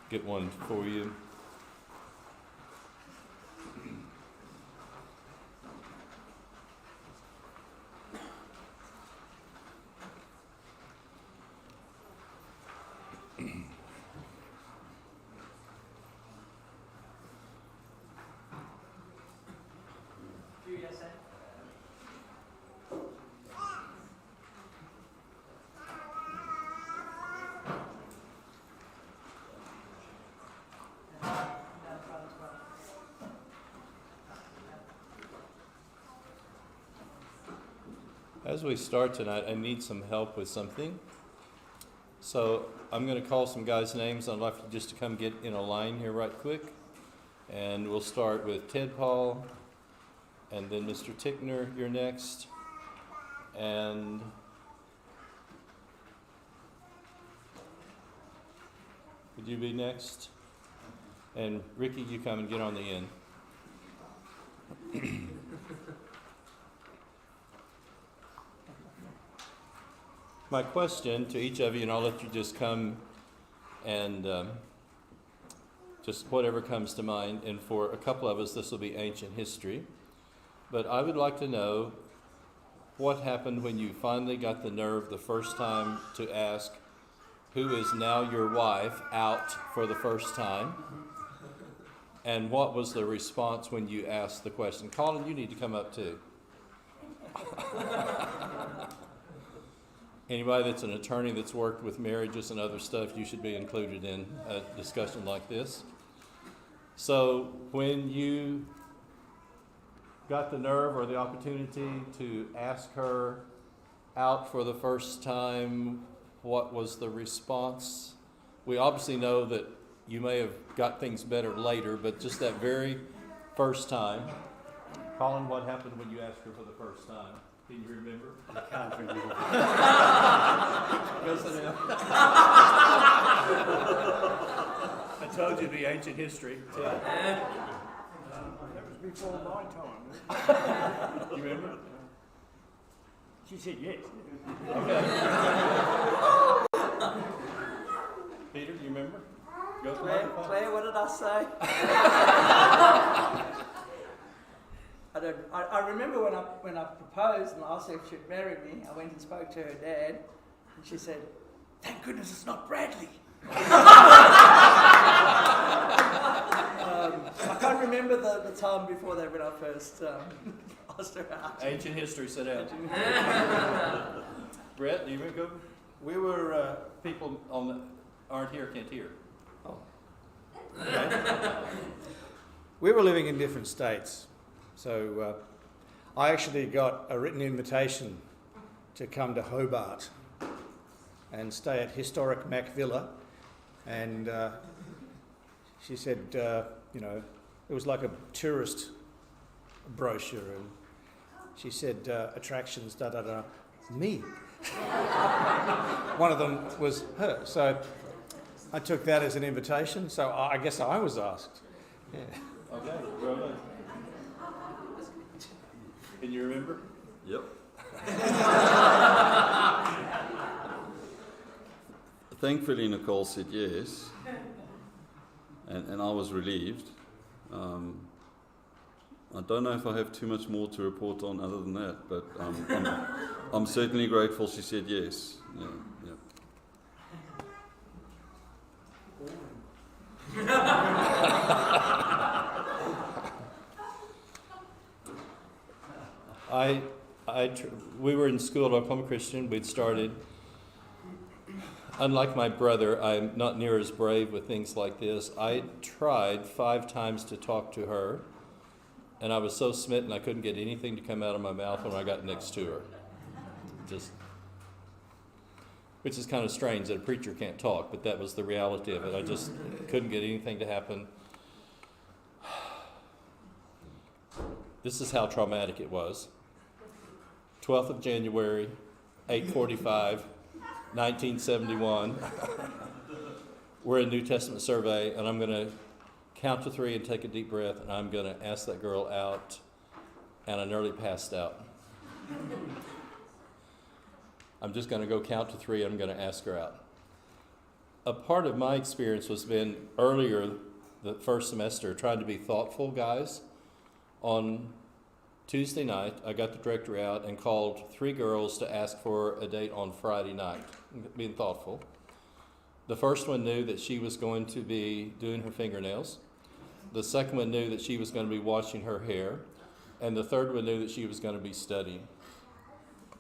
get one for you. As we start tonight, I need some help with something. So I'm going to call some guys' names. I'd like you just to come get in a line here right quick. And we'll start with Ted Paul, and then Mr. Tickner, you're next. And would you be next? And Ricky, you come and get on the end. My question to each of you, and I'll let you just come and just whatever comes to mind, and for a couple of us this will be ancient history, but I would like to know what happened when you finally got the nerve the first time to ask who is now your wife out for the first time, and what was the response when you asked the question. Colin, you need to come up too. Anybody that's an attorney that's worked with marriages and other stuff, you should be included in a discussion like this. So when you got the nerve or the opportunity to ask her out for the first time, what was the response? We obviously know that you may have got things better later, but just that very first time. Colin, what happened when you asked her for the first time? Can you remember? I can't remember. I told you the ancient history. That was before my time. You remember? She said yes. Okay. Peter, do you remember? Go to the microphone. Claire, what did I say? I remember when I proposed and asked her if she'd marry me, I went and spoke to her dad, and she said, "Thank goodness it's not Bradley." I can't remember the time before that when I first asked her out. Ancient history set out. Brett, do you remember? We were people on the aren't here, can't hear. Oh. Okay. We were living in different states, so I actually got a written invitation to come to Hobart and stay at historic Mac Villa, and she said, it was like a tourist brochure, and she said, attractions, da-da-da, me. One of them was her, so I took that as an invitation, so I guess I was asked. Yeah. Okay, well done. Can you remember? Yep. Thankfully, Nicole said yes, and I was relieved. I don't know if I have too much more to report on other than that, but I'm certainly grateful she said yes. Yeah. We were in school at Oklahoma Christian. We'd started. Unlike my brother, I'm not near as brave with things like this. I tried 5 times to talk to her, and I was so smitten I couldn't get anything to come out of my mouth when I got next to her. Which is kind of strange that a preacher can't talk, but that was the reality of it. I just couldn't get anything to happen. This is how traumatic it was. 12th of January, 8:45, 1971. We're in New Testament survey, and I'm going to count to 3 and take a deep breath, and I'm going to ask that girl out, and I nearly passed out. I'm just going to go count to 3, and I'm going to ask her out. a part of my experience was been earlier the first semester trying to be thoughtful guys. On Tuesday night, I got the directory out and called 3 girls to ask for a date on Friday night, being thoughtful. The first one knew that she was going to be doing her fingernails. The second one knew that she was going to be washing her hair. And the third one knew that she was going to be studying.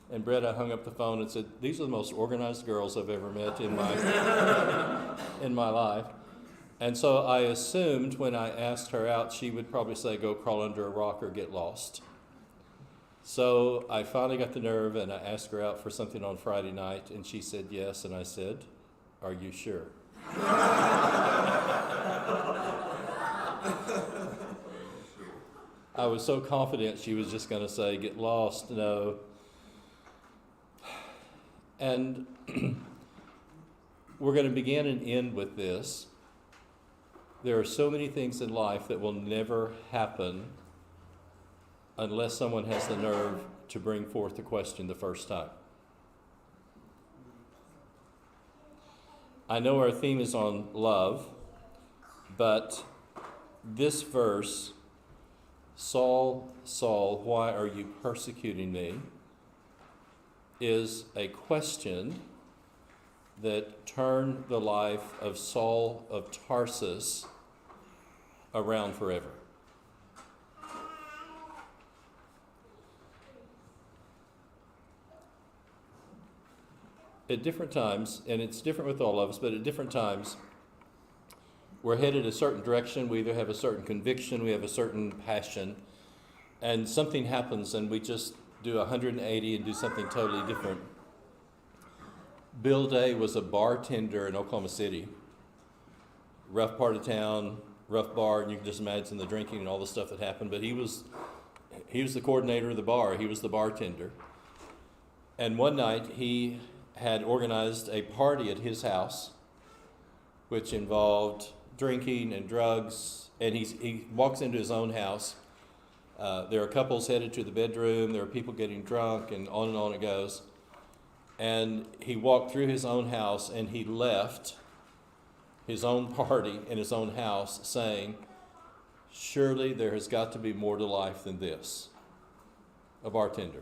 And Brett, I hung up the phone and said, these are the most organized girls I've ever met in my life. And so I assumed when I asked her out, she would probably say, go crawl under a rock or get lost. So I finally got the nerve and I asked her out for something on Friday night, and she said yes, and I said, are you sure? I was so confident she was just going to say, get lost, no. And we're going to begin and end with this. There are so many things in life that will never happen unless someone has the nerve to bring forth the question the first time. I know our theme is on love, but this verse, Saul, Saul, why are you persecuting me, is a question that turned the life of Saul of Tarsus around forever. At different times, and it's different with all of us, but at different times, we're headed a certain direction. We either have a certain conviction, we have a certain passion, and something happens and we just do 180 and do something totally different. Bill Day was a bartender in Oklahoma City. Rough part of town, rough bar, and you can just imagine the drinking and all the stuff that happened, but he was the coordinator of the bar. He was the bartender. And one night he had organized a party at his house, which involved drinking and drugs, and he walks into his own house. There are couples headed to the bedroom, there are people getting drunk, and on it goes. And he walked through his own house and he left his own party in his own house saying, surely there has got to be more to life than this. A bartender.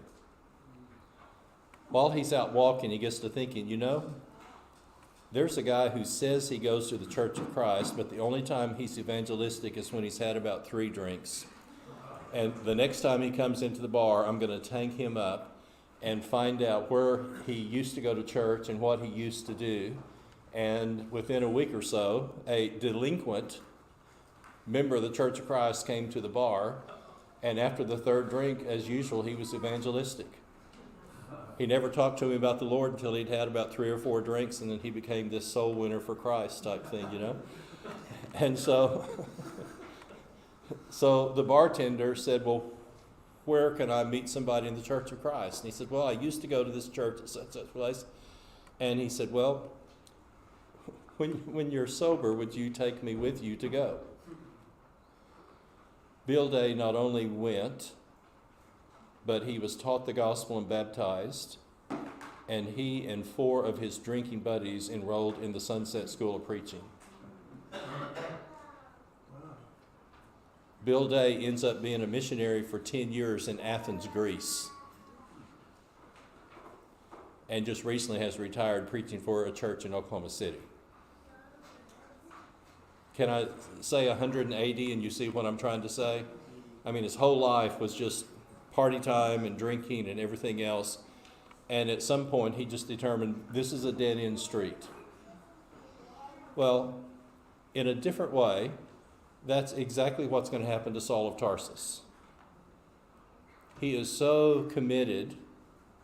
While he's out walking, he gets to thinking, there's a guy who says he goes to the Church of Christ, but the only time he's evangelistic is when he's had about 3 drinks. And the next time he comes into the bar, I'm going to tank him up and find out where he used to go to church and what he used to do. And within a week or so, a delinquent member of the Church of Christ came to the bar, and after the 3rd drink, as usual, he was evangelistic. He never talked to him about the Lord until he'd had about 3 or 4 drinks, and then he became this soul winner for Christ type thing, And so the bartender said, well, where can I meet somebody in the Church of Christ? And he said, well, I used to go to this church at such place. And he said, well, when you're sober, would you take me with you to go? Bill Day not only went, but he was taught the gospel and baptized, and he and 4 of his drinking buddies enrolled in the Sunset School of Preaching. Bill Day ends up being a missionary for 10 years in Athens, Greece, and just recently has retired preaching for a church in Oklahoma City. Can I say 180 and you see what I'm trying to say? I mean, his whole life was just party time and drinking and everything else. And at some point, he just determined this is a dead-end street. Well, in a different way, that's exactly what's going to happen to Saul of Tarsus. He is so committed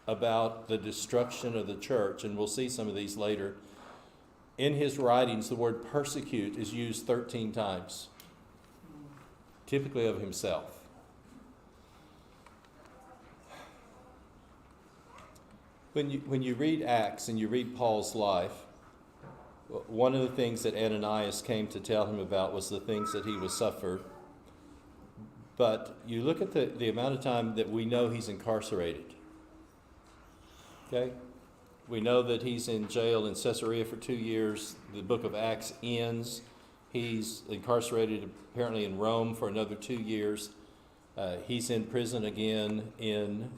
about the destruction of the church, and we'll see some of these later. In his writings, the word persecute is used 13 times, typically of himself. When you read Acts and you read Paul's life, one of the things that Ananias came to tell him about was the things that he was suffered. But you look at the amount of time that we know he's incarcerated. Okay? We know that he's in jail in Caesarea for 2 years. The book of Acts ends. He's incarcerated apparently in Rome for another 2 years. He's in prison again in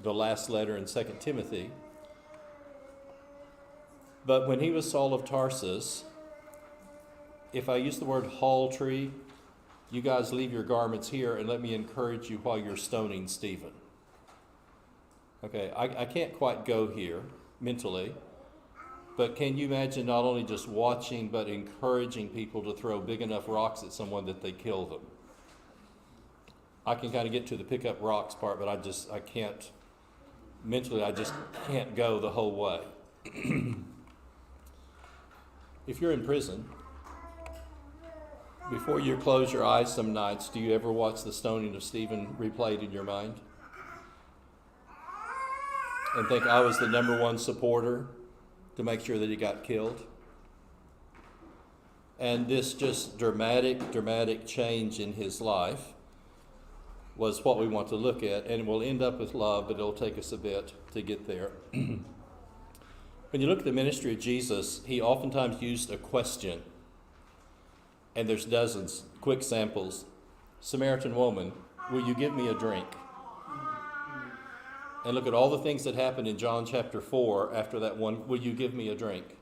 the last letter in 2 Timothy. But when he was Saul of Tarsus, if I use the word halltree, you guys leave your garments here and let me encourage you while you're stoning Stephen. Okay, I can't quite go here mentally, but can you imagine not only just watching but encouraging people to throw big enough rocks at someone that they kill them? I can kind of get to the pick up rocks part, but I can't, mentally I just can't go the whole way. If you're in prison, before you close your eyes some nights, do you ever watch the stoning of Stephen replayed in your mind? And think I was the number one supporter to make sure that he got killed? And this just dramatic change in his life was what we want to look at, and we'll end up with love, but it'll take us a bit to get there. When you look at the ministry of Jesus, he oftentimes used a question. And there's dozens, quick samples. Samaritan woman, will you give me a drink? And look at all the things that happened in John chapter 4 after that one, will you give me a drink?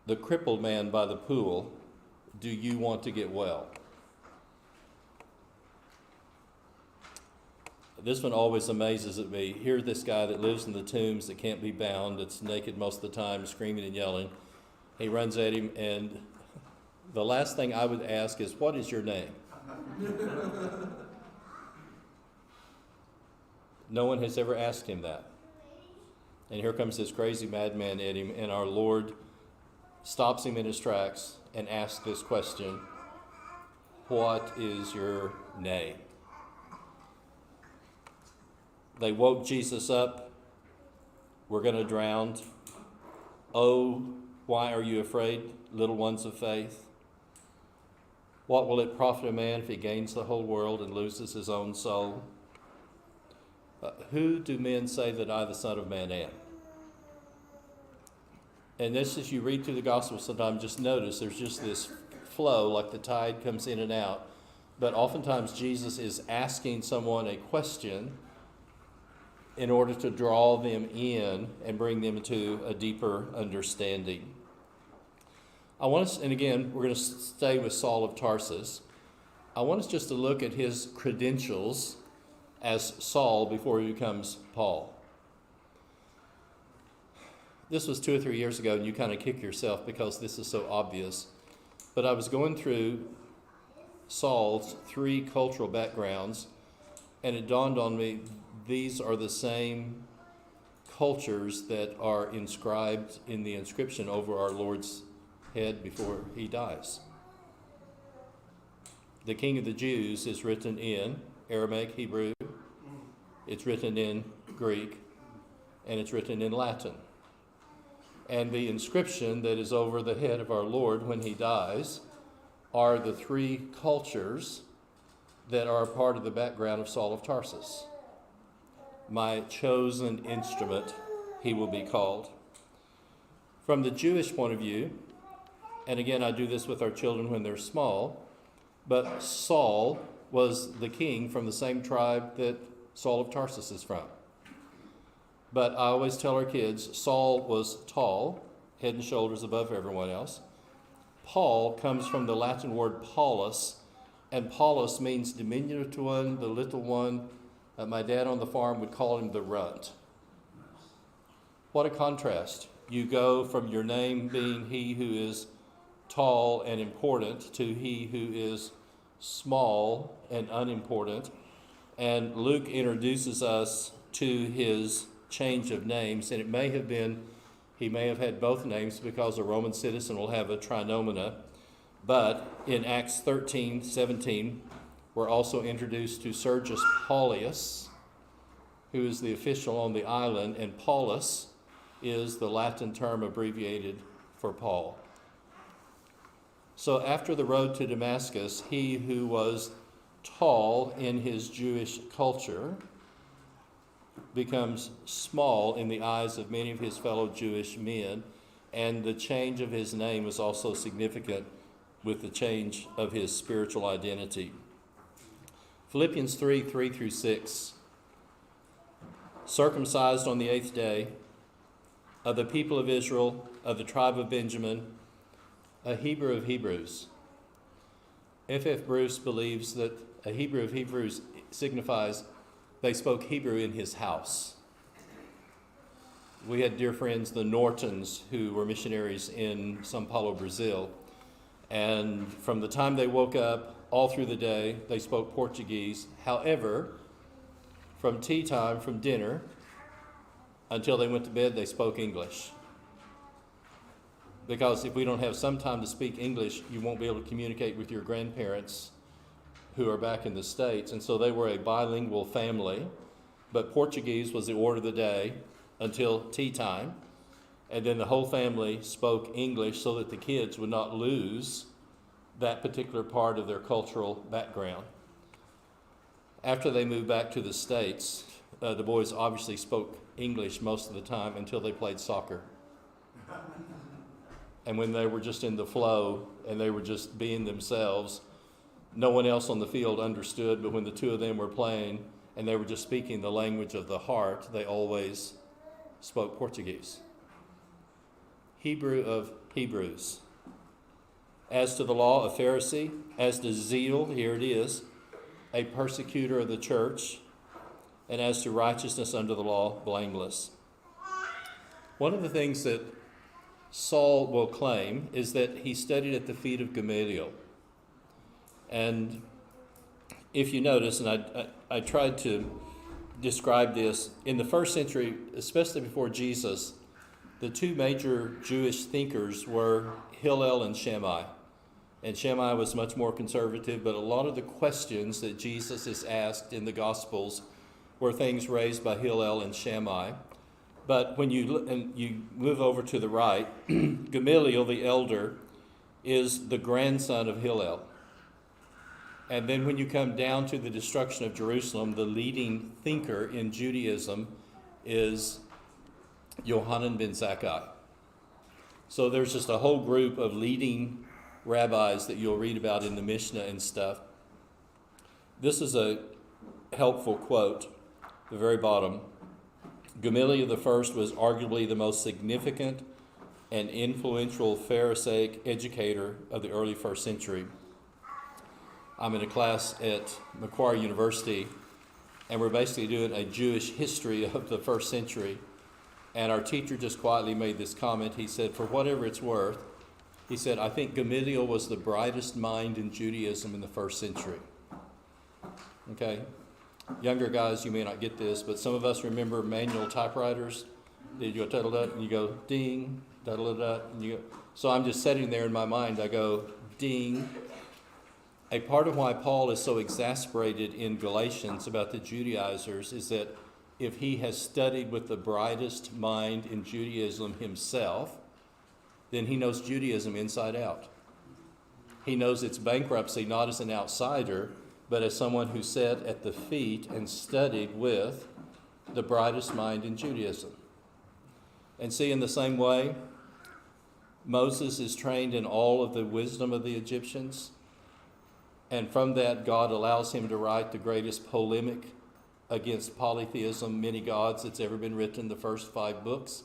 The crippled man by the pool, do you want to get well? This one always amazes at me. Here's this guy that lives in the tombs that can't be bound, that's naked most of the time, screaming and yelling. He runs at him, and the last thing I would ask is, what is your name? No one has ever asked him that. And here comes this crazy madman at him, and our Lord stops him in his tracks and asks this question, what is your name? They woke Jesus up. We're going to drown. Oh, why are you afraid, little ones of faith? What will it profit a man if he gains the whole world and loses his own soul? Who do men say that I, the Son of Man, am? And this, as you read through the Gospel, sometimes just notice there's just this flow, like the tide comes in and out. But oftentimes Jesus is asking someone a question in order to draw them in and bring them to a deeper understanding. I want us, and again, we're going to stay with Saul of Tarsus. I want us just to look at his credentials as Saul before he becomes Paul. This was 2 or 3 years ago, and you kind of kick yourself because this is so obvious. But I was going through Saul's 3 cultural backgrounds, and it dawned on me, these are the same cultures that are inscribed in the inscription over our Lord's head before he dies. The King of the Jews is written in Aramaic, Hebrew, it's written in Greek, and it's written in Latin. And the inscription that is over the head of our Lord when he dies are the 3 cultures that are a part of the background of Saul of Tarsus. My chosen instrument, he will be called. From the Jewish point of view, and again, I do this with our children when they're small, but Saul was the king from the same tribe that Saul of Tarsus is from. But I always tell our kids, Saul was tall, head and shoulders above everyone else. Paul comes from the Latin word Paulus, and Paulus means diminutive one, the little one. My dad on the farm would call him the runt. What a contrast. You go from your name being he who is tall and important to he who is small and unimportant. And Luke introduces us to his change of names, and it may have been, he may have had both names because a Roman citizen will have a trinomina. But in Acts 13:17, we're also introduced to Sergius Paulius, who is the official on the island, and Paulus is the Latin term abbreviated for Paul. So after the road to Damascus, he who was tall in his Jewish culture becomes small in the eyes of many of his fellow Jewish men, and the change of his name was also significant with the change of his spiritual identity. Philippians 3:3-6. Circumcised on the 8th day, of the people of Israel, of the tribe of Benjamin, a Hebrew of Hebrews. F.F. Bruce believes that a Hebrew of Hebrews signifies they spoke Hebrew in his house. We had dear friends, the Nortons, who were missionaries in São Paulo, Brazil. And from the time they woke up, all through the day, they spoke Portuguese. However, from tea time, from dinner, until they went to bed, they spoke English. Because if we don't have some time to speak English, you won't be able to communicate with your grandparents who are back in the States. And so they were a bilingual family, but Portuguese was the order of the day until tea time. And then the whole family spoke English so that the kids would not lose that particular part of their cultural background. After they moved back to the States, the boys obviously spoke English most of the time until they played soccer. And when they were just in the flow and they were just being themselves, no one else on the field understood, but when the two of them were playing and they were just speaking the language of the heart, they always spoke Portuguese. Hebrew of Hebrews. As to the law, a Pharisee. As to zeal, here it is, a persecutor of the church. And as to righteousness under the law, blameless. One of the things that Saul will claim is that he studied at the feet of Gamaliel. And if you notice, and I tried to describe this, in the first century, especially before Jesus, the two major Jewish thinkers were Hillel and Shammai. And Shammai was much more conservative, but a lot of the questions that Jesus is asked in the Gospels were things raised by Hillel and Shammai. But when you move over to the right, Gamaliel, the elder, is the grandson of Hillel. And then when you come down to the destruction of Jerusalem, the leading thinker in Judaism is Yohanan ben Zakkai. So there's just a whole group of leading rabbis that you'll read about in the Mishnah and stuff. This is a helpful quote, the very bottom. Gamaliel the first was arguably the most significant and influential Pharisaic educator of the early first century. I'm in a class at Macquarie University, and we're basically doing a Jewish history of the first century. And our teacher just quietly made this comment. He said, for whatever it's worth, he said, I think Gamaliel was the brightest mind in Judaism in the first century. Okay? Younger guys, you may not get this, but some of us remember manual typewriters. You go da-da-da, and you go ding, da-da-da-da, and you go. So I'm just sitting there in my mind, I go ding. A part of why Paul is so exasperated in Galatians about the Judaizers is that if he has studied with the brightest mind in Judaism himself, then he knows Judaism inside out. He knows its bankruptcy not as an outsider, but as someone who sat at the feet and studied with the brightest mind in Judaism. And see, in the same way, Moses is trained in all of the wisdom of the Egyptians, and from that, God allows him to write the greatest polemic against polytheism, many gods, that's ever been written, the first 5 books.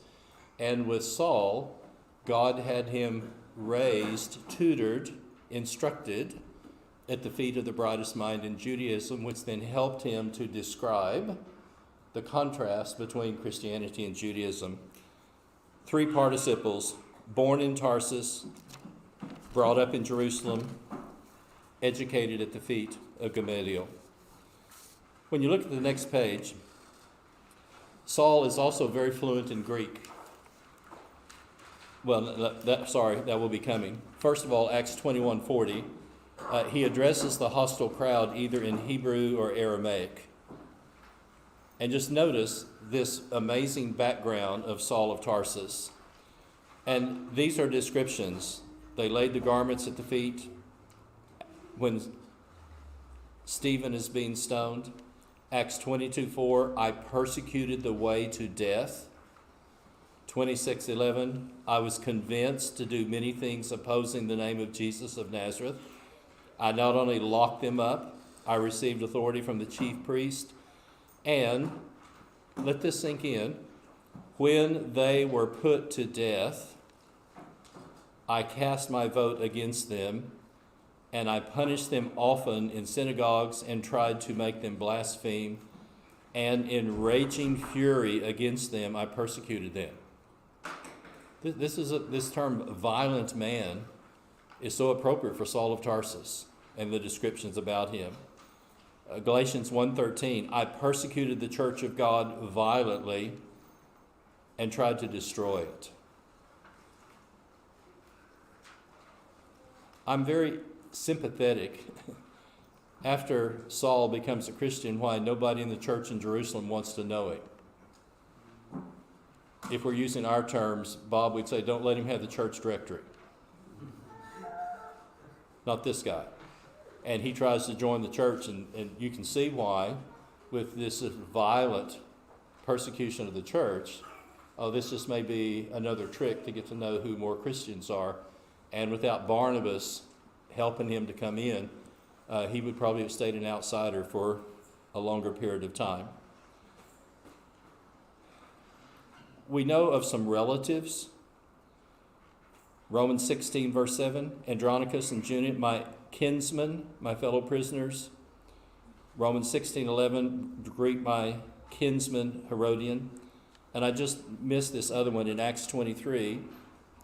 And with Saul, God had him raised, tutored, instructed at the feet of the brightest mind in Judaism, which then helped him to describe the contrast between Christianity and Judaism. 3 participles: born in Tarsus, brought up in Jerusalem, educated at the feet of Gamaliel. When you look at the next page, Saul is also very fluent in Greek. Well, that will be coming. First of all, Acts 21:40, he addresses the hostile crowd either in Hebrew or Aramaic. And just notice this amazing background of Saul of Tarsus. And these are descriptions. They laid the garments at the feet when Stephen is being stoned. Acts 22:4, I persecuted the way to death. 26:11, I was convinced to do many things opposing the name of Jesus of Nazareth. I not only locked them up, I received authority from the chief priest, and, let this sink in, when they were put to death, I cast my vote against them, and I punished them often in synagogues and tried to make them blaspheme, and in raging fury against them, I persecuted them. This term, violent man, is so appropriate for Saul of Tarsus and the descriptions about him. Galatians 1:13, I persecuted the church of God violently and tried to destroy it. I'm very sympathetic after Saul becomes a Christian why nobody in the church in Jerusalem wants to know him. If we're using our terms, Bob, we'd say don't let him have the church directory. Not this guy. And he tries to join the church, and you can see why with this violent persecution of the church. Oh, this just may be another trick to get to know who more Christians are. And without Barnabas helping him to come in, he would probably have stayed an outsider for a longer period of time. We know of some relatives. Romans 16, verse 7, Andronicus and Junia, my kinsmen, my fellow prisoners. Romans 16:11, greet my kinsman Herodian. And I just missed this other one in Acts 23.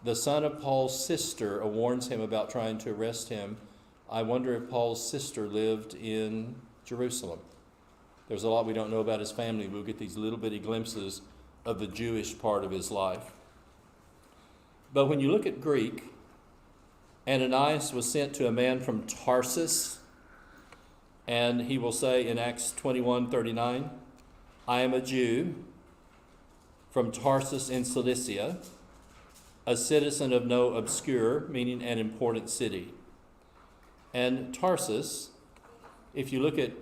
The son of Paul's sister warns him about trying to arrest him. I wonder if Paul's sister lived in Jerusalem. There's a lot we don't know about his family. We'll get these little bitty glimpses of the Jewish part of his life. But when you look at Greek, Ananias was sent to a man from Tarsus, and he will say in Acts 21:39, I am a Jew from Tarsus in Cilicia, a citizen of no obscure, meaning an important city. And Tarsus, if you look at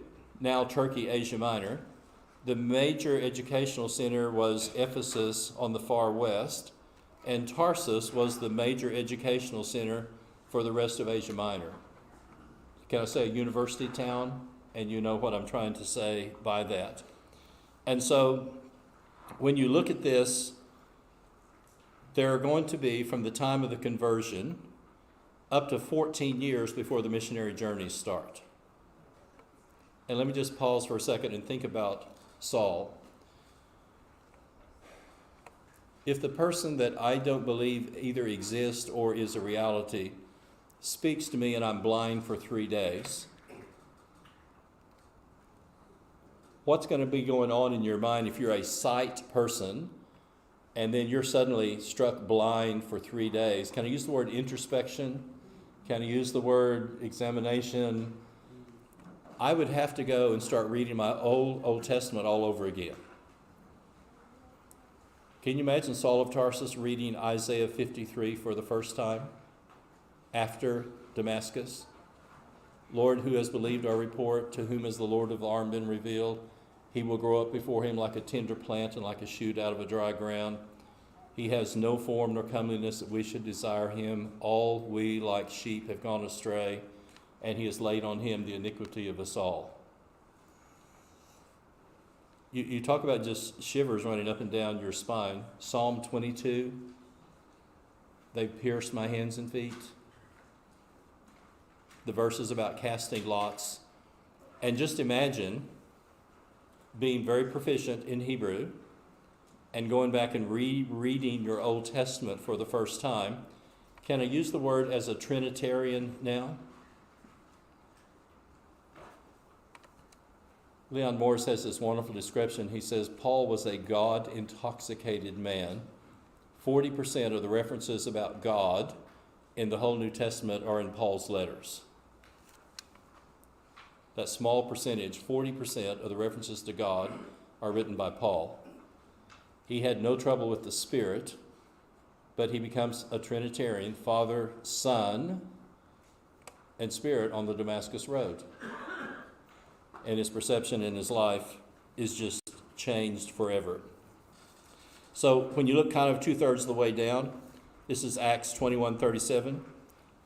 now Turkey, Asia Minor, the major educational center was Ephesus on the far west, and Tarsus was the major educational center for the rest of Asia Minor. Can I say a university town? And you know what I'm trying to say by that. And so when you look at this, there are going to be, from the time of the conversion, up to 14 years before the missionary journeys start. And let me just pause for a second and think about Saul. If the person that I don't believe either exists or is a reality speaks to me and I'm blind for 3 days, what's going to be going on in your mind if you're a sight person and then you're suddenly struck blind for 3 days? Can I use the word introspection? Can I use the word examination? I would have to go and start reading my Old Testament all over again. Can you imagine Saul of Tarsus reading Isaiah 53 for the first time after Damascus? Lord, who has believed our report? To whom has the Lord of arm been revealed? He will grow up before him like a tender plant and like a shoot out of a dry ground. He has no form nor comeliness that we should desire him. All we like sheep have gone astray, and he has laid on him the iniquity of us all. You talk about just shivers running up and down your spine. Psalm 22, they've pierced my hands and feet. The verses about casting lots. And just imagine being very proficient in Hebrew and going back and rereading your Old Testament for the first time. Can I use the word as a Trinitarian now? Leon Morris has this wonderful description. He says, Paul was a God-intoxicated man. 40% of the references about God in the whole New Testament are in Paul's letters. That small percentage, 40% of the references to God are written by Paul. He had no trouble with the Spirit, but he becomes a Trinitarian, Father, Son, and Spirit on the Damascus Road. and his perception in his life is just changed forever. So when you look kind of 2/3 of the way down, this is Acts 21:37.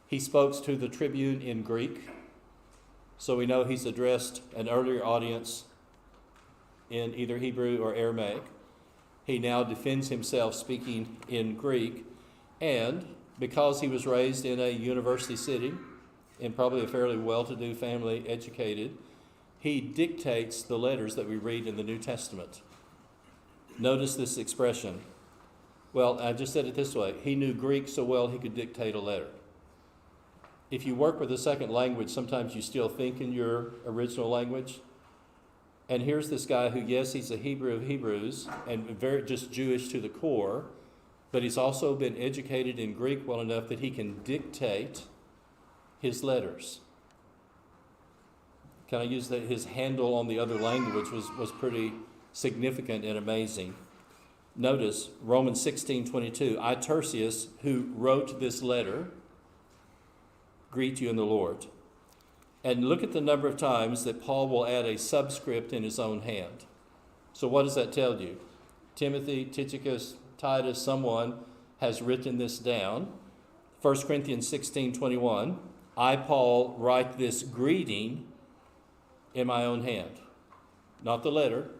He spoke to the tribune in Greek, so we know he's addressed an earlier audience in either Hebrew or Aramaic. He now defends himself speaking in Greek, and because he was raised in a university city, in probably a fairly well-to-do family, educated, he dictates the letters that we read in the New Testament. Notice this expression. Well, I just said it this way. He knew Greek so well he could dictate a letter. If you work with a second language, sometimes you still think in your original language. And here's this guy who, yes, he's a Hebrew of Hebrews and very just Jewish to the core, but he's also been educated in Greek well enough that he can dictate his letters. Can I use that? His handle on the other language was pretty significant and amazing. Notice Romans 16:22. I, Tertius, who wrote this letter, greet you in the Lord. And look at the number of times that Paul will add a subscript in his own hand. So what does that tell you? Timothy, Tychicus, Titus, someone has written this down. 1 Corinthians 16:21. I, Paul, write this greeting in my own hand. Not the letter.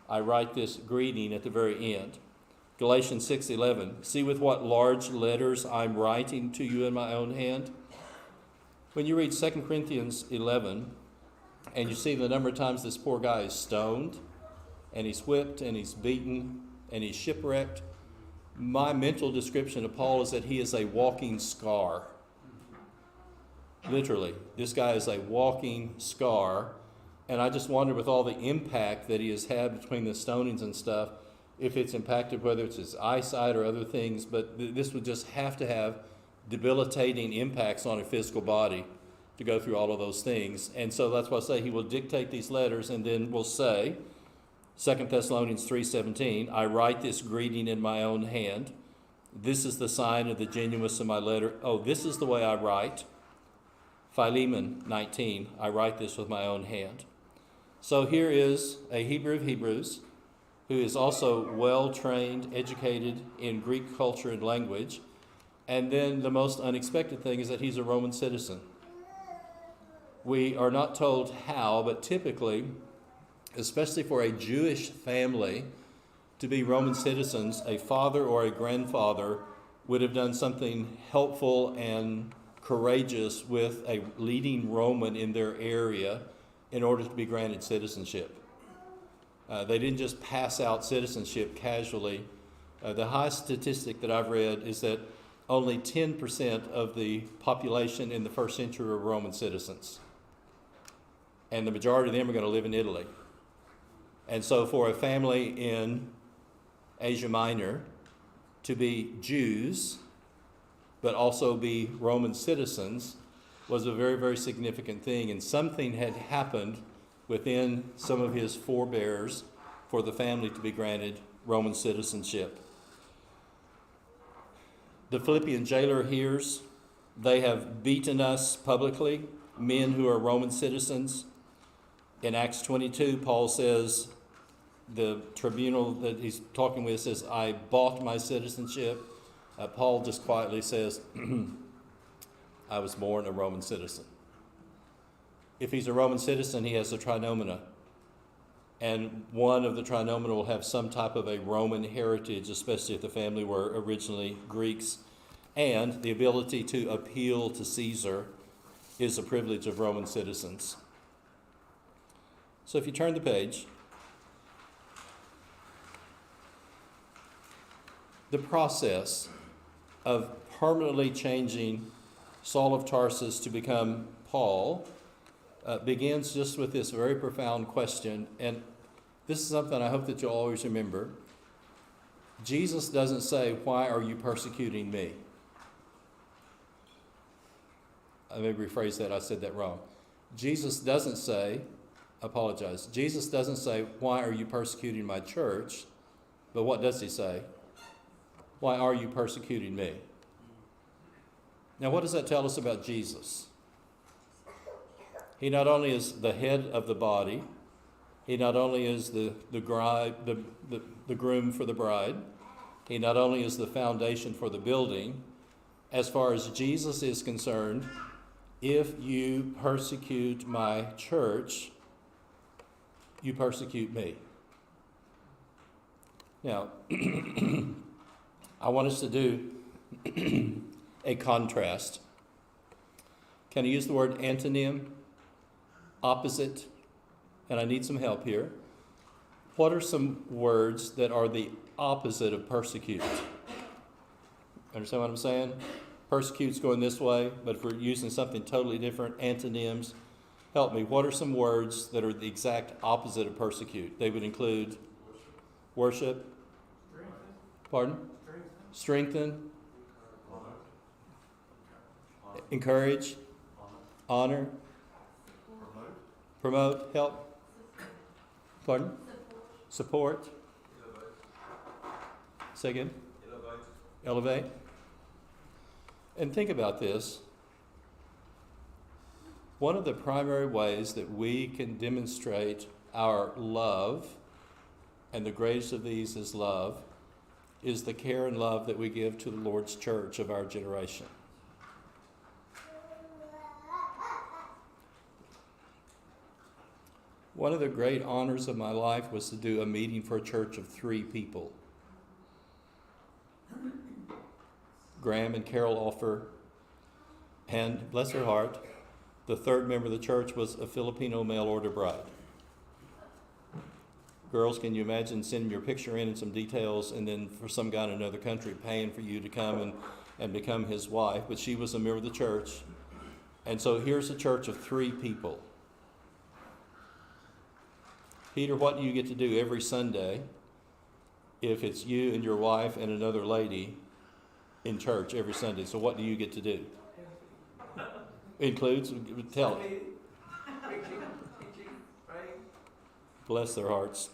I write this greeting at the very end. Galatians 6:11. See with what large letters I'm writing to you in my own hand. When you read 2 Corinthians 11 and you see the number of times this poor guy is stoned and he's whipped and he's beaten and he's shipwrecked, my mental description of Paul is that he is a walking scar. Literally, this guy is a walking scar. And I just wonder, with all the impact that he has had between the stonings and stuff, if it's impacted, whether it's his eyesight or other things, but this would just have to have debilitating impacts on a physical body to go through all of those things. And so that's why I say he will dictate these letters, and then we'll say, 2 Thessalonians 3:17, I write this greeting in my own hand. This is the sign of the genuineness of my letter. Oh, this is the way I write. Philemon 19, I write this with my own hand. So here is a Hebrew of Hebrews who is also well-trained, educated in Greek culture and language. And then the most unexpected thing is that he's a Roman citizen. We are not told how, but typically, especially for a Jewish family to be Roman citizens, a father or a grandfather would have done something helpful and courageous with a leading Roman in their area in order to be granted citizenship. They didn't just pass out citizenship casually. The highest statistic that I've read is that only 10% of the population in the first century were Roman citizens. And the majority of them are going to live in Italy. And so for a family in Asia Minor to be Jews, but also be Roman citizens, was a very, very significant thing. And something had happened within some of his forebears for the family to be granted Roman citizenship. The Philippian jailer hears, they have beaten us publicly, men who are Roman citizens. In Acts 22, Paul says, the tribunal that he's talking with says, I bought my citizenship. Paul just quietly says, I was born a Roman citizen. If he's a Roman citizen, he has a trinomina. And one of the trinomina will have some type of a Roman heritage, especially if the family were originally Greeks. And the ability to appeal to Caesar is a privilege of Roman citizens. So if you turn the page, the process of permanently changing Saul of Tarsus to become Paul begins just with this very profound question. And this is something I hope that you'll always remember. Jesus doesn't say, why are you persecuting me? I may rephrase that, I said that wrong. Jesus doesn't say, Jesus doesn't say, why are you persecuting my church? But what does he say? Why are you persecuting me? Now, what does that tell us about Jesus? He not only is the head of the body, he not only is the groom for the bride, he not only is the foundation for the building. As far as Jesus is concerned, if you persecute my church, you persecute me. Now, I want us to do a contrast. Can I use the word antonym? Opposite? And I need some help here. What are some words that are the opposite of persecute? Understand what I'm saying? Persecute's going this way, but if we're using something totally different, antonyms, help me. What are some words that are the exact opposite of persecute? They would include worship. Pardon? Strengthen. Encourage. Honor. Promote. Help. Pardon? Support. Say again. Elevate. And think about this. One of the primary ways that we can demonstrate our love, and the greatest of these is love, is the care and love that we give to the Lord's church of our generation. One of the great honors of my life was to do a meeting for a church of 3 people. Graham and Carol Offer, and bless her heart, the third member of the church was a Filipino mail order bride. Girls, can you imagine sending your picture in and some details, and then for some guy in another country paying for you to come and become his wife? But she was a member of the church. And so here's a church of 3 people. Peter, what do you get to do every Sunday if it's you and your wife and another lady in church every Sunday? So what do you get to do? Includes, tell it. Bless their hearts.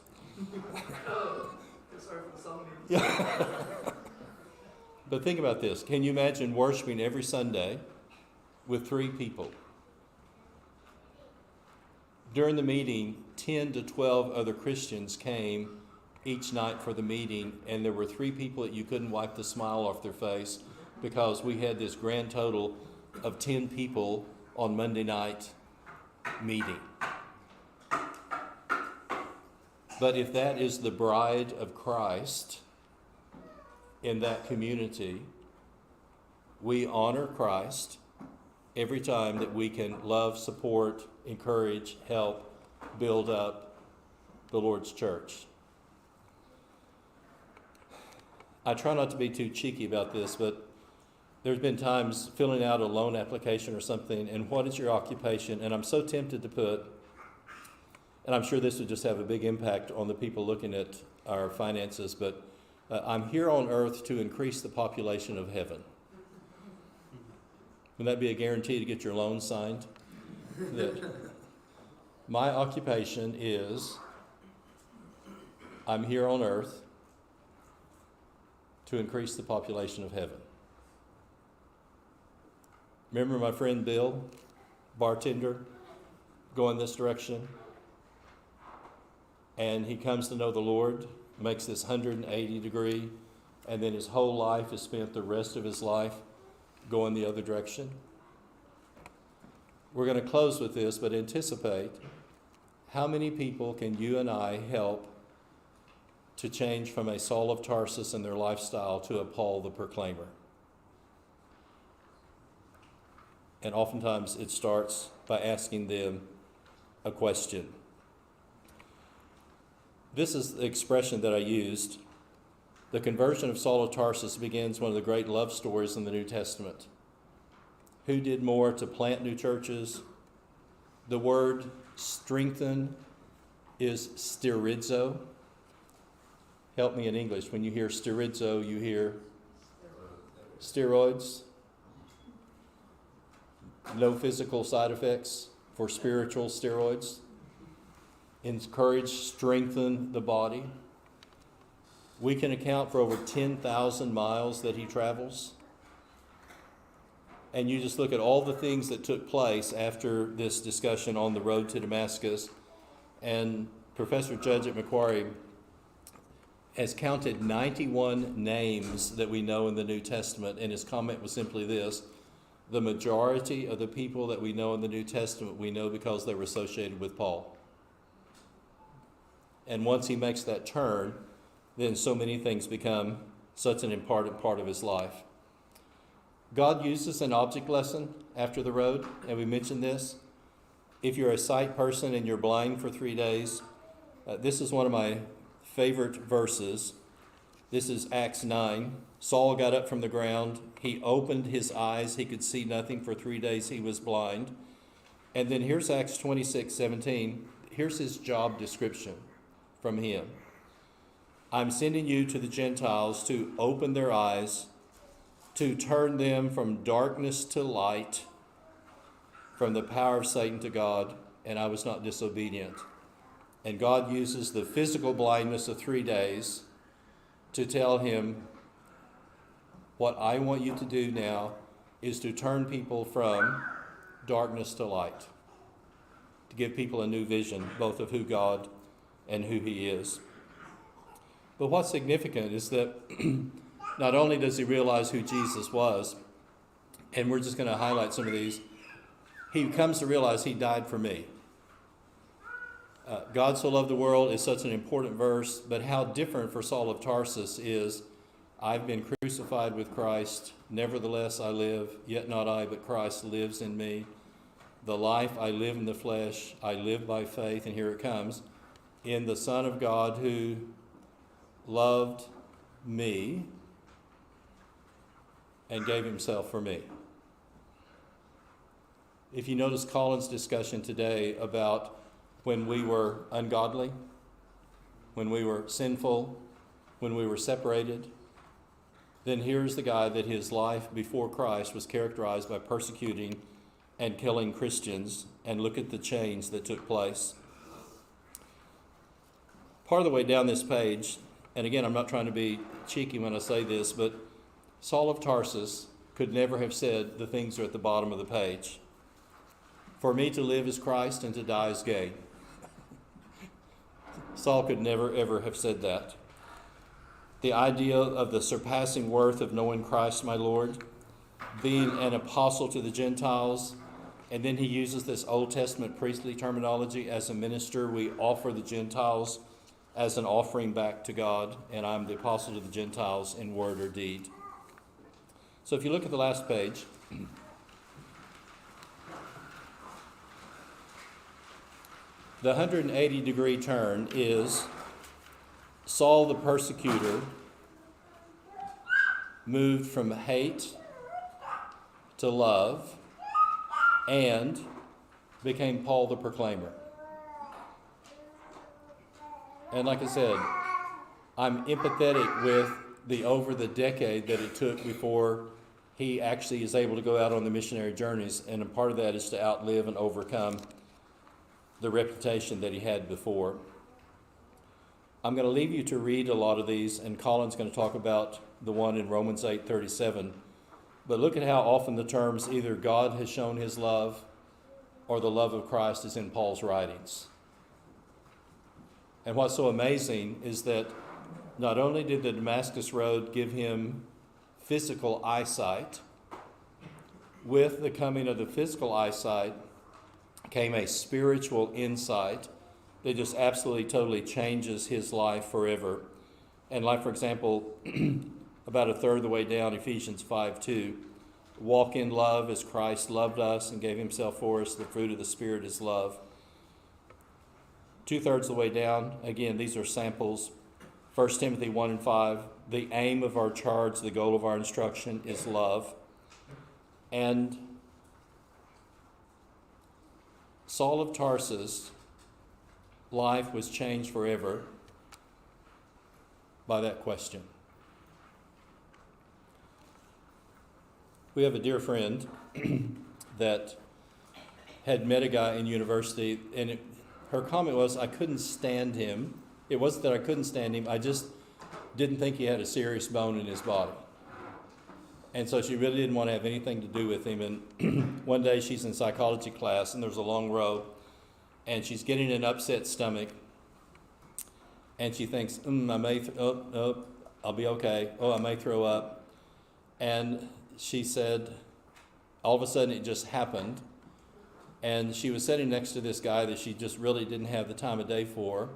But think about this. Can you imagine worshiping every Sunday with 3 people? During the meeting, 10 to 12 other Christians came each night for the meeting, and there were 3 people that you couldn't wipe the smile off their face, because we had this grand total of 10 people on Monday night meeting. But if that is the bride of Christ in that community, we honor Christ every time that we can love, support, encourage, help, build up the Lord's church. I try not to be too cheeky about this, but there's been times filling out a loan application or something, and what is your occupation? And I'm so tempted to put, and I'm sure this would just have a big impact on the people looking at our finances, but I'm here on earth to increase the population of heaven. Would that be a guarantee to get your loan signed? That my occupation is, I'm here on earth to increase the population of heaven. Remember my friend Bill, bartender, going this direction? And he comes to know the Lord, makes this 180 degree, and then his whole life is spent, the rest of his life, going the other direction. We're going to close with this, but anticipate, how many people can you and I help to change from a Saul of Tarsus in their lifestyle to a Paul the Proclaimer? And oftentimes it starts by asking them a question. This is the expression that I used. The conversion of Saul of Tarsus begins one of the great love stories in the New Testament. Who did more to plant new churches? The word strengthen is sterizo. Help me in English. When you hear sterizo, you hear steroids. No physical side effects for spiritual steroids. Encourage, strengthen the body. We can account for over 10,000 miles that he travels. and you just look at all the things that took place after this discussion on the road to Damascus, and Professor Judge at Macquarie has counted 91 names that we know in the New Testament, and his comment was simply this: the majority of the people that we know in the New Testament, we know because they were associated with Paul. And once he makes that turn, then so many things become such an important part of his life. God uses an object lesson after the road, and we mentioned this. If you're a sight person and you're blind for 3 days, this is one of my favorite verses. This is Acts 9. Saul got up from the ground. He opened his eyes. He could see nothing. For 3 days he was blind. And then here's Acts 26:17. Here's his job description from him. I'm sending you to the Gentiles to open their eyes, to turn them from darkness to light, from the power of Satan to God, and I was not disobedient. And God uses the physical blindness of 3 days to tell him, what I want you to do now is to turn people from darkness to light, to give people a new vision, both of who God and who he is. But what's significant is that not only does he realize who Jesus was, and we're just going to highlight some of these, he comes to realize he died for me. God so loved the world is such an important verse, but how different for Saul of Tarsus is, I've been crucified with Christ, nevertheless I live, yet not I, but Christ lives in me. The life I live in the flesh, I live by faith, and here it comes, in the Son of God who loved me and gave himself for me. If you notice Colin's discussion today about when we were ungodly, when we were sinful, when we were separated, then here's the guy that his life before Christ was characterized by persecuting and killing Christians, and look at the change that took place. Part of the way down this page, and again, I'm not trying to be cheeky when I say this, but Saul of Tarsus could never have said the things that are at the bottom of the page. For me to live is Christ and to die is gain. Saul could never, ever have said that. The idea of the surpassing worth of knowing Christ, my Lord, being an apostle to the Gentiles, and then he uses this Old Testament priestly terminology. As a minister, we offer the Gentiles as an offering back to God, and I'm the apostle to the Gentiles in word or deed. So if you look at the last page, the 180-degree turn is Saul the persecutor moved from hate to love and became Paul the proclaimer. And like I said, I'm empathetic with over the decade that it took before he actually is able to go out on the missionary journeys, and a part of that is to outlive and overcome the reputation that he had before. I'm going to leave you to read a lot of these, and Colin's going to talk about the one in Romans 8:37. But look at how often the terms either God has shown his love or the love of Christ is in Paul's writings. And what's so amazing is that not only did the Damascus Road give him physical eyesight, with the coming of the physical eyesight came a spiritual insight that just absolutely, totally changes his life forever. And like, for example, about a third of the way down, Ephesians 5:2, walk in love as Christ loved us and gave himself for us. The fruit of the Spirit is love. 2/3 of the way down, again, these are samples. 1 Timothy 1:5, the aim of our charge, the goal of our instruction is love. And Saul of Tarsus' life was changed forever by that question. We have a dear friend that had met a guy in university, and her comment was, I couldn't stand him. It wasn't that I couldn't stand him, I just didn't think he had a serious bone in his body. And so she really didn't want to have anything to do with him. And one day she's in psychology class, and there's a long row, and she's getting an upset stomach, and she thinks, I'll be okay. Oh, I may throw up. And she said, all of a sudden it just happened. And she was sitting next to this guy that she just really didn't have the time of day for.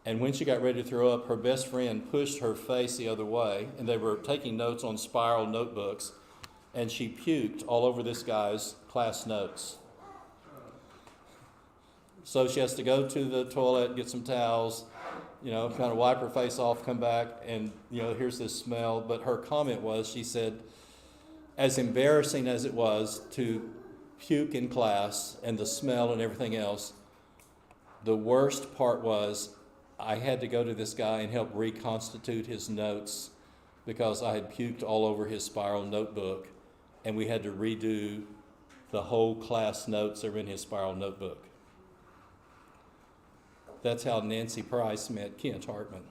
And when she got ready to throw up, her best friend pushed her face the other way, and they were taking notes on spiral notebooks, and she puked all over this guy's class notes. So she has to go to the toilet, get some towels, kind of wipe her face off, come back, and, here's this smell. But her comment was, she said, as embarrassing as it was to puke in class and the smell and everything else, the worst part was I had to go to this guy and help reconstitute his notes because I had puked all over his spiral notebook, and we had to redo the whole class notes that were in his spiral notebook. That's how Nancy Price met Kent Hartman.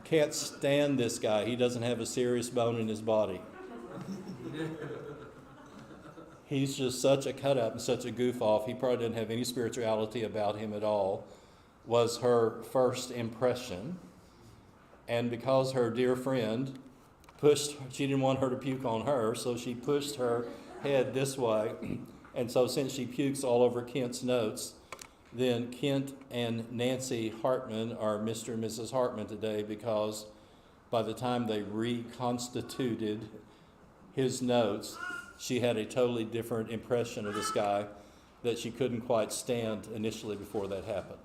Can't stand this guy. He doesn't have a serious bone in his body. He's just such a cut up and such a goof off. He probably didn't have any spirituality about him at all, was her first impression. And because her dear friend she didn't want her to puke on her, so she pushed her head this way. And so since she pukes all over Kent's notes, then Kent and Nancy Hartman are Mr. and Mrs. Hartman today, because by the time they reconstituted his notes, she had a totally different impression of this guy that she couldn't quite stand initially before that happened.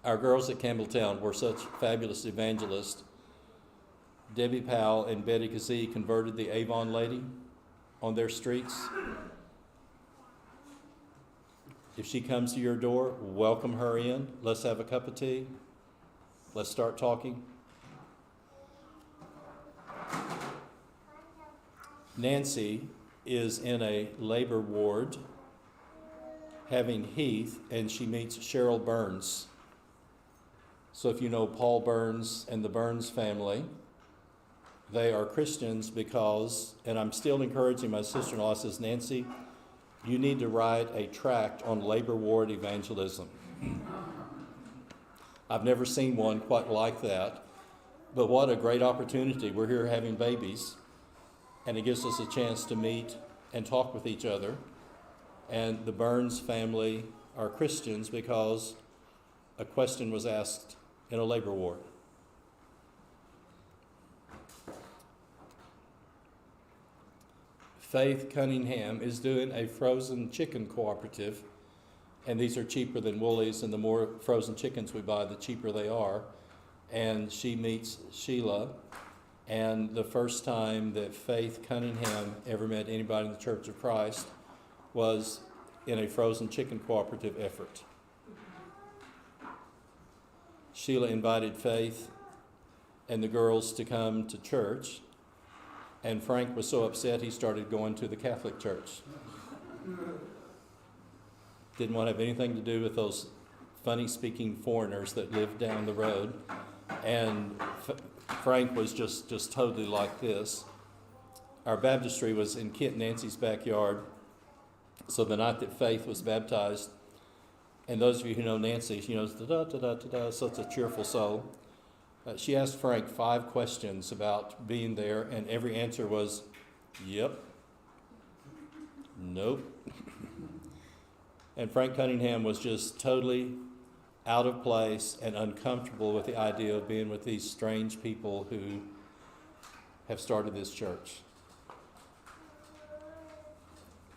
Our girls at Campbelltown were such fabulous evangelists. Debbie Powell and Betty Kazee converted the Avon lady on their streets. If she comes to your door, welcome her in. Let's have a cup of tea. Let's start talking. Nancy is in a labor ward having Heath, and she meets Cheryl Burns. So if you know Paul Burns and the Burns family, they are Christians because, and I'm still encouraging my sister-in-law, says, Nancy, you need to write a tract on labor ward evangelism. I've never seen one quite like that, but what a great opportunity. We're here having babies, and it gives us a chance to meet and talk with each other. And the Burns family are Christians because a question was asked in a labor ward. Faith Cunningham is doing a frozen chicken cooperative, and these are cheaper than Woolies, and the more frozen chickens we buy, the cheaper they are. And she meets Sheila, and the first time that Faith Cunningham ever met anybody in the Church of Christ was in a frozen chicken cooperative effort. Sheila invited Faith and the girls to come to church, and Frank was so upset he started going to the Catholic Church. Didn't want to have anything to do with those funny-speaking foreigners that lived down the road. And Frank was just totally like this. Our baptistry was in Kent and Nancy's backyard. So the night that Faith was baptized, and those of you who know Nancy, she knows da-da-da-da-da-da, such a cheerful soul. She asked Frank 5 questions about being there, and every answer was, yep, nope. And Frank Cunningham was just totally out of place and uncomfortable with the idea of being with these strange people who have started this church.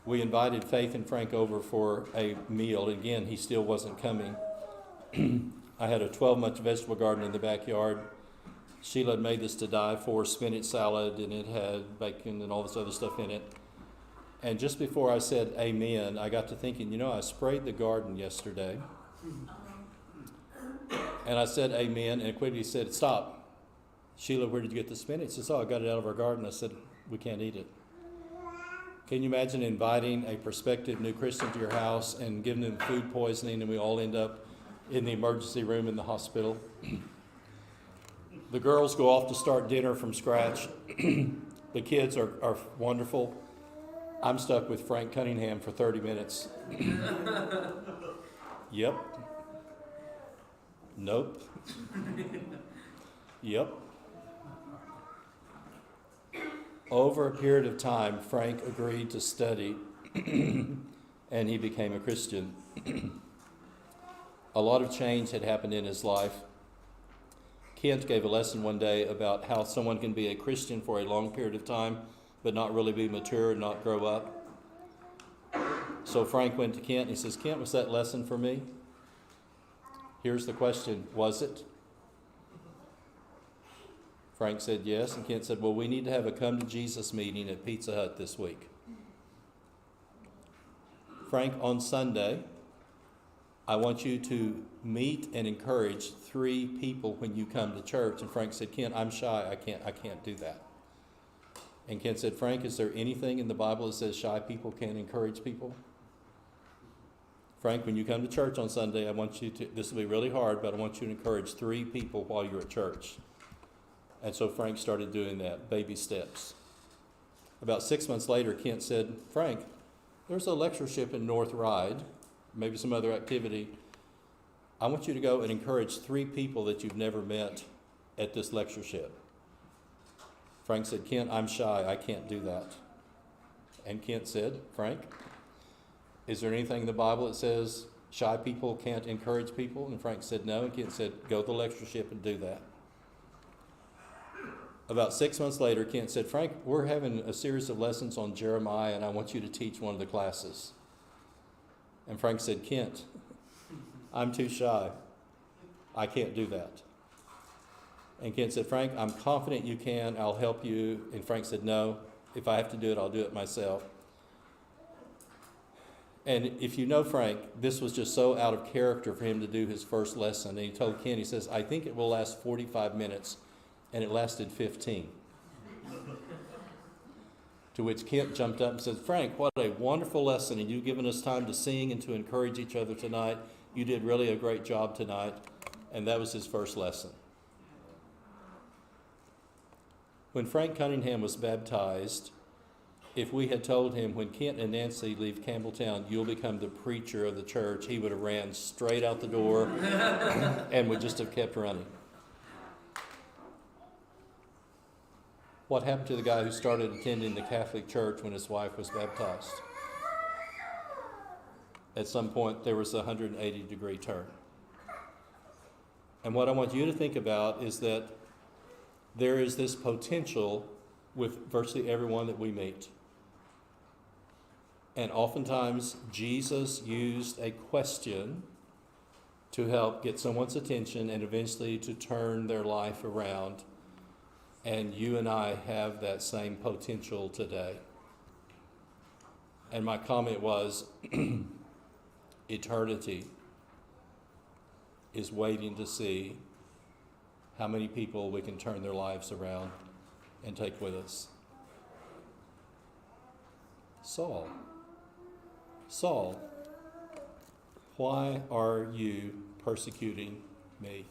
We invited Faith and Frank over for a meal. Again, he still wasn't coming. I had a 12-month vegetable garden in the backyard. Sheila had made this to die for spinach salad, and it had bacon and all this other stuff in it. And just before I said amen, I got to thinking, I sprayed the garden yesterday. And I said amen, and quickly said, stop. Sheila, where did you get the spinach? She said, I got it out of our garden. I said, we can't eat it. Can you imagine inviting a prospective new Christian to your house and giving them food poisoning and we all end up in the emergency room in the hospital? The girls go off to start dinner from scratch. The kids are wonderful. I'm stuck with Frank Cunningham for 30 minutes. Yep. Nope. Yep. Over a period of time, Frank agreed to study, and he became a Christian. A lot of change had happened in his life. Kent gave a lesson one day about how someone can be a Christian for a long period of time, but not really be mature and not grow up. So Frank went to Kent and he says, Kent, was that lesson for me? Here's the question, was it? Frank said yes, and Kent said, well, we need to have a come to Jesus meeting at Pizza Hut this week. Frank, on Sunday, I want you to meet and encourage 3 people when you come to church. And Frank said, Kent, I'm shy, I can't do that. And Kent said, Frank, is there anything in the Bible that says shy people can't encourage people? Frank, when you come to church on Sunday, I want you to, this will be really hard, but I want you to encourage 3 people while you're at church. And so Frank started doing that, baby steps. About 6 months later, Kent said, Frank, there's a lectureship in North Ryde, maybe some other activity. I want you to go and encourage 3 people that you've never met at this lectureship. Frank said, Kent, I'm shy, I can't do that. And Kent said, Frank, is there anything in the Bible that says shy people can't encourage people? And Frank said no, and Kent said, go to the lectureship and do that. About 6 months later, Kent said, Frank, we're having a series of lessons on Jeremiah, and I want you to teach one of the classes. And Frank said, Kent, I'm too shy. I can't do that. And Kent said, Frank, I'm confident you can. I'll help you. And Frank said, no, if I have to do it, I'll do it myself. And if you know Frank, this was just so out of character for him to do his first lesson. And he told Kent, he says, I think it will last 45 minutes. And it lasted 15. To which Kent jumped up and said, Frank, what a wonderful lesson, and you've given us time to sing and to encourage each other tonight. You did really a great job tonight. And that was his first lesson. When Frank Cunningham was baptized, if we had told him, when Kent and Nancy leave Campbelltown, you'll become the preacher of the church, he would have ran straight out the door and would just have kept running. What happened to the guy who started attending the Catholic Church when his wife was baptized? At some point, there was a 180-degree turn. And what I want you to think about is that there is this potential with virtually everyone that we meet. And oftentimes, Jesus used a question to help get someone's attention and eventually to turn their life around. And you and I have that same potential today. And my comment was, eternity is waiting to see how many people we can turn their lives around and take with us. Saul, why are you persecuting me?